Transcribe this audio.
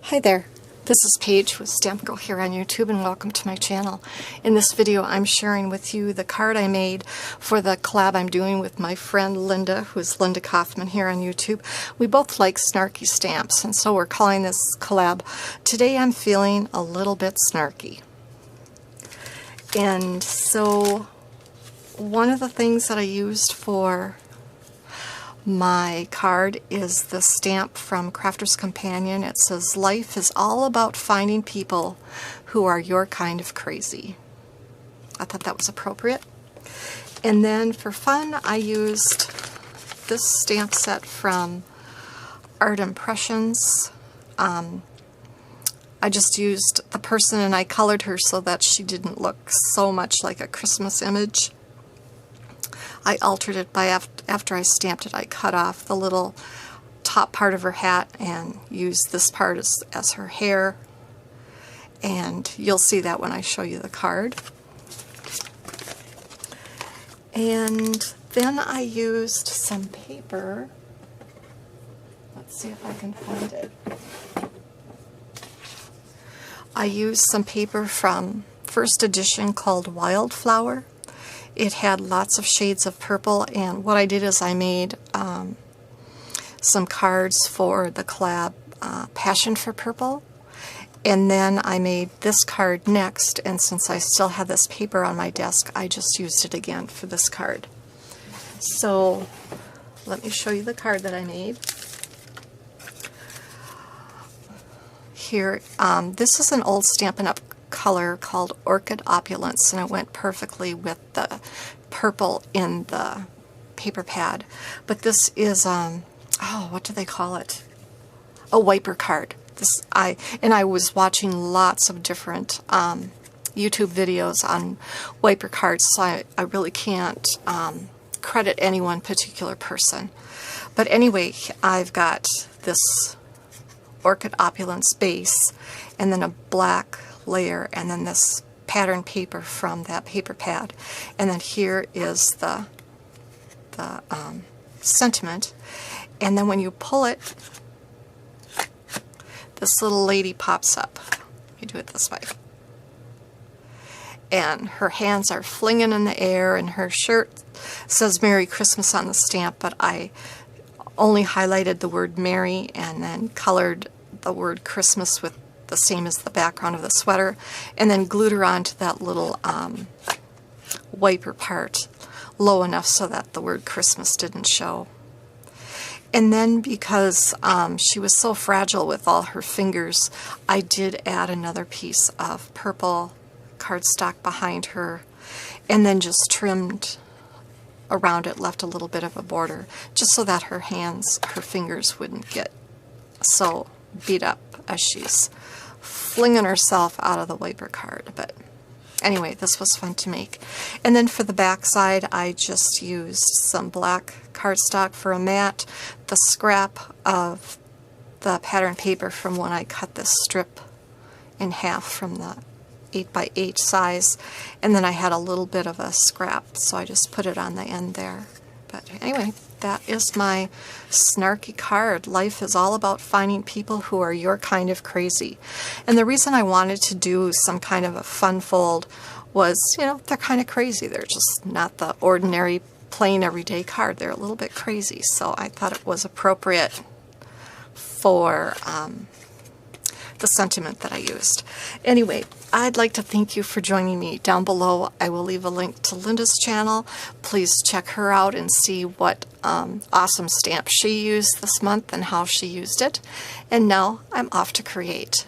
Hi there, this is Paige with Stamp Girl here on YouTube, and welcome to my channel. In this video I'm sharing with you the card I made for the collab I'm doing with my friend Linda, who's Linda Kaufman here on YouTube. We both like snarky stamps, and so we're calling this collab Today I'm Feeling a Little Bit Snarky. And so one of the things that I used for my card is the stamp from Crafter's Companion. It says, "Life is all about finding people who are your kind of crazy." I thought that was appropriate. And then for fun, I used this stamp set from Art Impressions. I just used the person and I colored her so that she didn't look so much like a Christmas image. I altered it by after I stamped it, I cut off the little top part of her hat and used this part as her hair. And you'll see that when I show you the card. And then I used some paper. Let's see if I can find it. I used some paper from first edition called Wildflower. It had lots of shades of purple, and what I did is I made some cards for the collab Passion for Purple, and then I made this card next, and since I still had this paper on my desk, I just used it again for this card. So let me show you the card that I made. Here, this is an old Stampin' Up! Color called Orchid Opulence, and it went perfectly with the purple in the paper pad. But this is what do they call it? A wiper card. I was watching lots of different YouTube videos on wiper cards, so I really can't credit any one particular person. But anyway, I've got this Orchid Opulence base and then a black layer, and then this pattern paper from that paper pad, and then here is the sentiment. And then when you pull it, this little lady pops up. Let me do it this way. And her hands are flinging in the air, and her shirt says Merry Christmas on the stamp, but I only highlighted the word Merry and then colored the word Christmas with the same as the background of the sweater, and then glued her onto that little wiper part low enough so that the word Christmas didn't show. And then because she was so fragile with all her fingers, I did add another piece of purple cardstock behind her, and then just trimmed around it, left a little bit of a border, just so that her fingers wouldn't get so beat up as she's flinging herself out of the wiper card. But anyway, this was fun to make. And then for the back side, I just used some black cardstock for a mat, the scrap of the pattern paper from when I cut this strip in half from the 8x8 size, and then I had a little bit of a scrap, so I just put it on the end there. But anyway, that is my snarky card. Life is all about finding people who are your kind of crazy. And the reason I wanted to do some kind of a fun fold was, you know, they're kind of crazy. They're just not the ordinary, plain, everyday card. They're a little bit crazy. So I thought it was appropriate for the sentiment that I used. Anyway, I'd like to thank you for joining me. Down below I will leave a link to Linda's channel. Please check her out and see what awesome stamp she used this month and how she used it. And now I'm off to create.